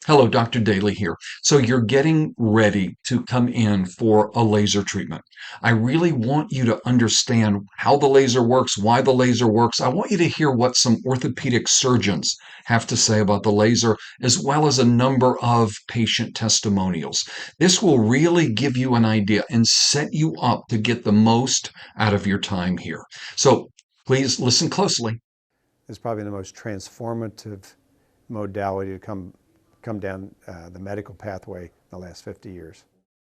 Hello, Dr. Dailey here. So you're getting ready to come in for a laser treatment. I really want you to understand how the laser works, why the laser works. I want you to hear what some orthopedic surgeons have to say about the laser, as well as a number of patient testimonials. This will really give you an idea and set you up to get the most out of your time here. So please listen closely. It's probably the most transformative modality to come down the medical pathway in the last 50 years.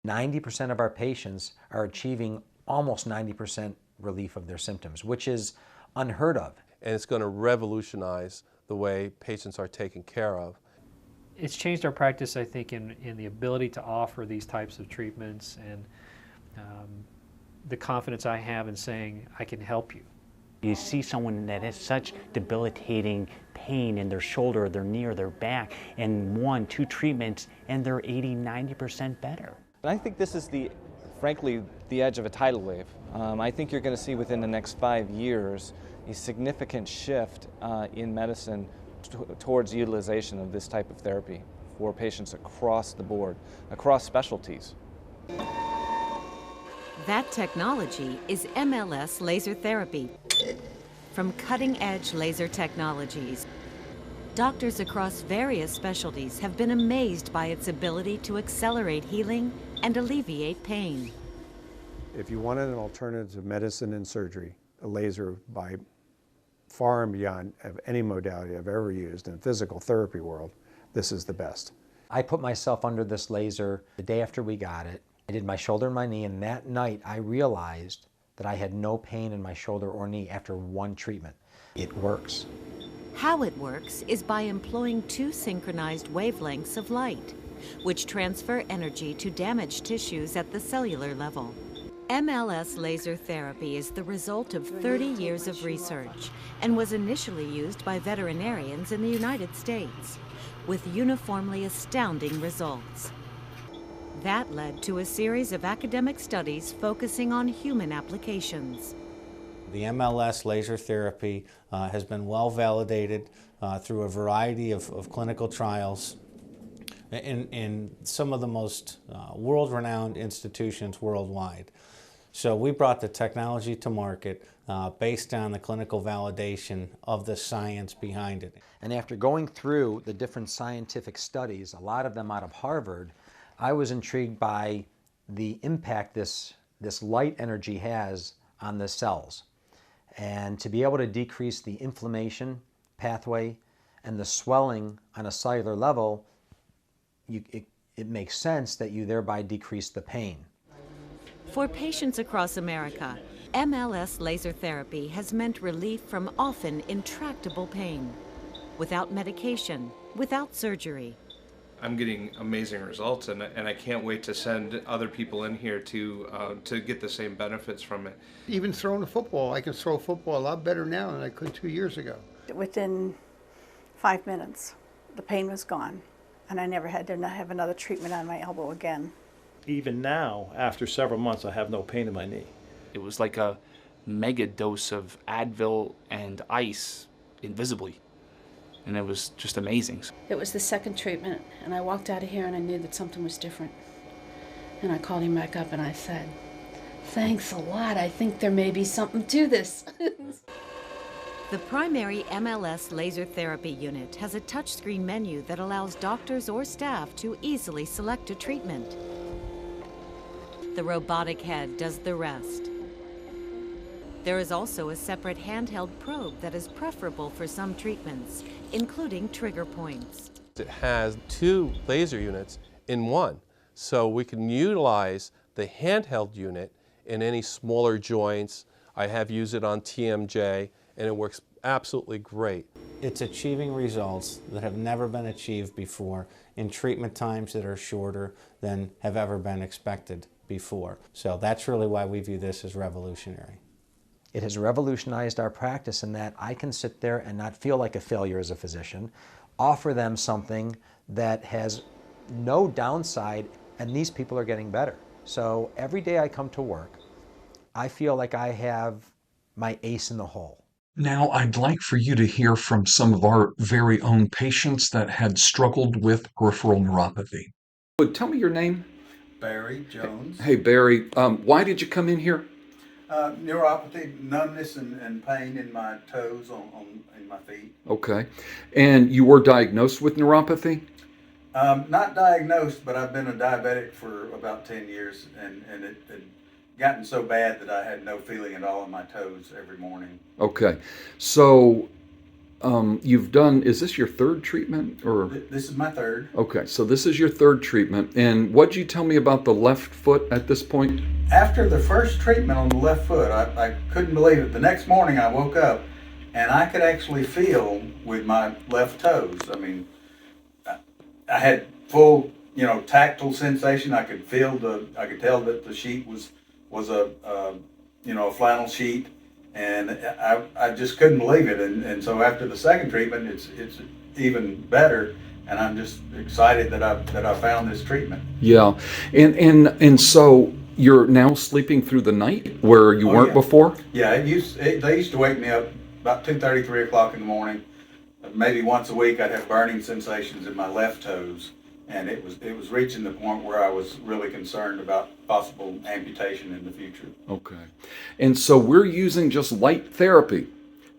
90% of our patients are achieving almost 90% relief of their symptoms, which is unheard of. And it's going to revolutionize the way patients are taken care of. It's changed our practice, I think, in the ability to offer these types of treatments and the confidence I have in saying, I can help you. You see someone that has such debilitating pain in their shoulder, their knee, or their back, and 1-2 treatments, and they're 80–90% better. And I think this is frankly, the edge of a tidal wave. I think you're going to see within the next 5 years a significant shift in medicine towards utilization of this type of therapy for patients across the board, across specialties. That technology is MLS laser therapy. From cutting-edge laser technologies, doctors across various specialties have been amazed by its ability to accelerate healing and alleviate pain. If you wanted an alternative to medicine and surgery, a laser by far and beyond of any modality I've ever used in the physical therapy world, this is the best. I put myself under this laser the day after we got it. I did my shoulder and my knee, and that night I realized that I had no pain in my shoulder or knee after 1 treatment. It works. How it works is by employing 2 synchronized wavelengths of light, which transfer energy to damaged tissues at the cellular level. MLS laser therapy is the result of 30 years of research and was initially used by veterinarians in the United States, with uniformly astounding results. That led to a series of academic studies focusing on human applications. The MLS laser therapy has been well validated through a variety of clinical trials in some of the most world-renowned institutions worldwide. So we brought the technology to market based on the clinical validation of the science behind it. And after going through the different scientific studies, a lot of them out of Harvard, I was intrigued by the impact this light energy has on the cells. And to be able to decrease the inflammation pathway and the swelling on a cellular level, it makes sense that you thereby decrease the pain. For patients across America, MLS laser therapy has meant relief from often intractable pain, without medication, without surgery. I'm getting amazing results, and I can't wait to send other people in here to get the same benefits from it. Even throwing a football, I can throw a football a lot better now than I could 2 years ago. Within 5 minutes, the pain was gone, and I never had to have another treatment on my elbow again. Even now, after several months, I have no pain in my knee. It was like a mega dose of Advil and ice invisibly. And it was just amazing. It was the second treatment, and I walked out of here and I knew that something was different. And I called him back up and I said, "Thanks a lot. I think there may be something to this." The primary MLS laser therapy unit has a touchscreen menu that allows doctors or staff to easily select a treatment. The robotic head does the rest. There is also a separate handheld probe that is preferable for some treatments, including trigger points. It has 2 laser units in one, so we can utilize the handheld unit in any smaller joints. I have used it on TMJ, and it works absolutely great. It's achieving results that have never been achieved before in treatment times that are shorter than have ever been expected before. So that's really why we view this as revolutionary. It has revolutionized our practice in that I can sit there and not feel like a failure as a physician, offer them something that has no downside, and these people are getting better. So every day I come to work, I feel like I have my ace in the hole. Now, I'd like for you to hear from some of our very own patients that had struggled with peripheral neuropathy. Tell me your name. Barry Jones. Hey, Barry. Why did you come in here? Neuropathy, numbness and pain in my toes in my feet. Okay. And you were diagnosed with neuropathy? Not diagnosed, but I've been a diabetic for about 10 years, and it had gotten so bad that I had no feeling at all in my toes every morning. Okay. So you've done, is this your third treatment or? This is my third. Okay, so this is your third treatment. And what'd you tell me about the left foot at this point? After the first treatment on the left foot, I couldn't believe it. The next morning I woke up and I could actually feel with my left toes. I mean, I had full, tactile sensation. I could tell that the sheet was a flannel sheet, and I just couldn't believe it. And so after the second treatment, it's even better. And I'm just excited that I found this treatment. Yeah, and so you're now sleeping through the night where you weren't before? Yeah, they used to wake me up about 2:30, 3 o'clock in the morning. Maybe once a week I'd have burning sensations in my left toes, and it was reaching the point where I was really concerned about possible amputation in the future. Okay, and so we're using just light therapy,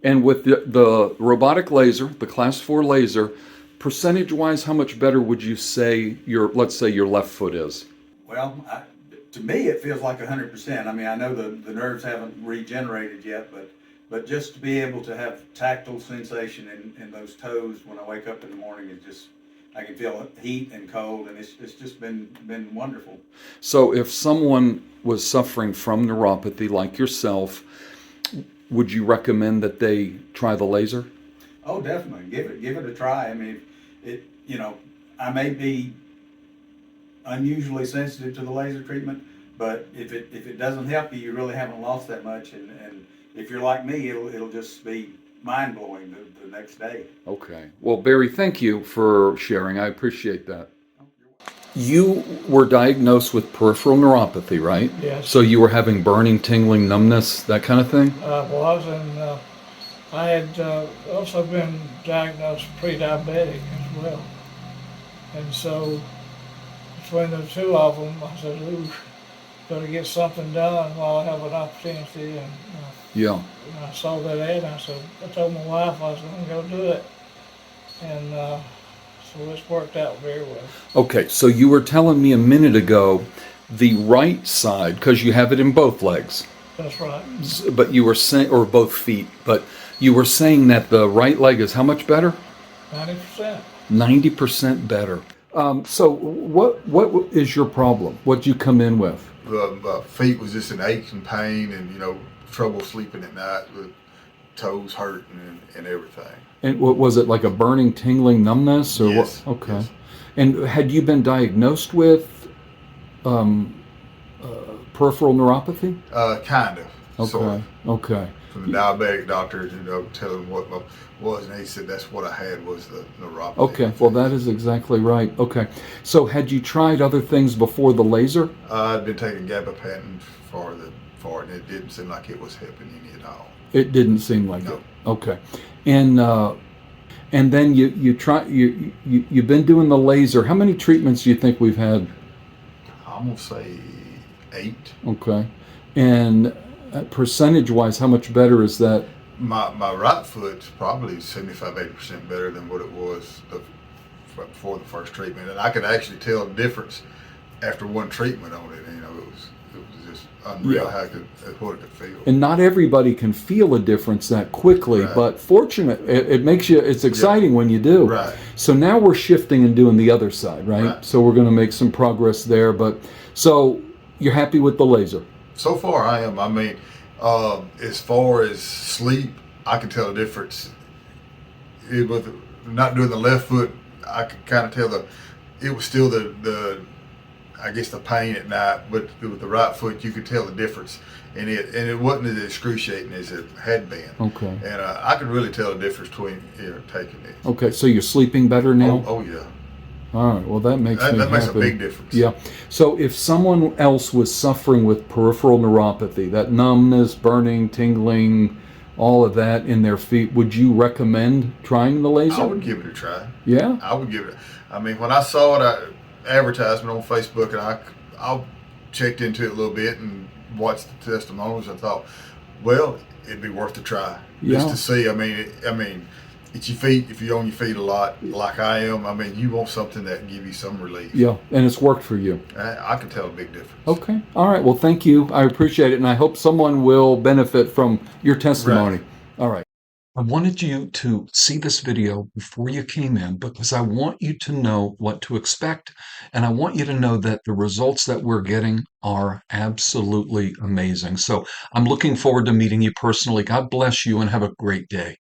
and with the robotic laser, the Class 4 laser, percentage-wise, how much better would you say let's say your left foot is? Well, to me, it feels like 100%. I mean, I know the nerves haven't regenerated yet, but just to be able to have tactile sensation in those toes when I wake up in the morning is just, I can feel heat and cold, and it's just been wonderful. So if someone was suffering from neuropathy like yourself, would you recommend that they try the laser? Oh, definitely. Give it a try. I mean, I may be unusually sensitive to the laser treatment, but if it doesn't help you, you really haven't lost that much. And if you're like me, it'll just be mind-blowing the next day. Okay. Well, Barry, thank you for sharing. I appreciate that. You were diagnosed with peripheral neuropathy, right? Yes. So you were having burning, tingling, numbness, that kind of thing? I had also been diagnosed pre-diabetic as well. And so between the two of them, I said, ooh, got to get something done while I have an opportunity. And Yeah. I saw that ad, and I told my wife I was going to go do it. And so it's worked out very well. Okay, so you were telling me a minute ago the right side, because you have it in both legs. That's right. But you were saying, or both feet, but you were saying that the right leg is how much better? 90%. 90% better. So what is your problem? What'd you come in with? The feet was just an ache and pain, and trouble sleeping at night, with toes hurting and everything. And what was it, like a burning, tingling numbness, or yes, what? Okay. Yes. And had you been diagnosed with peripheral neuropathy? Kind of. Okay. Sort of. Okay. From the diabetic doctor, telling him what was, and he said that's what I had was the neuropathy. Okay. Well, that is exactly right. Okay. So, had you tried other things before the laser? I'd been taking gabapentin for it, and it didn't seem like it was helping any at all. It didn't seem like No. it. Okay. And then you've been doing the laser. How many treatments do you think we've had? I'm gonna say 8. Okay. And percentage-wise, how much better is that? My right foot's probably 75-80% better than what it was before the first treatment, and I could actually tell the difference after one treatment on it. It was just unreal how what it could feel. And not everybody can feel a difference that quickly, Right. but fortunate, it makes you, it's exciting when you do. Right. So now we're shifting and doing the other side, right? Right. So we're going to make some progress there. But so you're happy with the laser? So far, I am. I mean, as far as sleep, I can tell the difference. With not doing the left foot, I could kind of tell it was still the I guess the pain at night, but with the right foot, you could tell the difference, and it wasn't as excruciating as it had been. Okay. And I could really tell the difference between taking it. Okay, so you're sleeping better now? Oh yeah. All right, well that makes me that makes happy. a big difference. Yeah. So if someone else was suffering with peripheral neuropathy, that numbness, burning, tingling, all of that in their feet. Would you recommend trying the laser? I would give it a try. Yeah? I would give it. I mean, when I saw it, advertisement on Facebook, and I checked into it a little bit and watched the testimonials. I thought, well, it'd be worth a try just to see. I mean, it's your feet. If you're on your feet a lot, like I am, I mean, you want something that can give you some relief. Yeah, and it's worked for you. I can tell a big difference. Okay. All right. Well, thank you. I appreciate it, and I hope someone will benefit from your testimony. Right. All right. I wanted you to see this video before you came in because I want you to know what to expect, and I want you to know that the results that we're getting are absolutely amazing. So I'm looking forward to meeting you personally. God bless you and have a great day.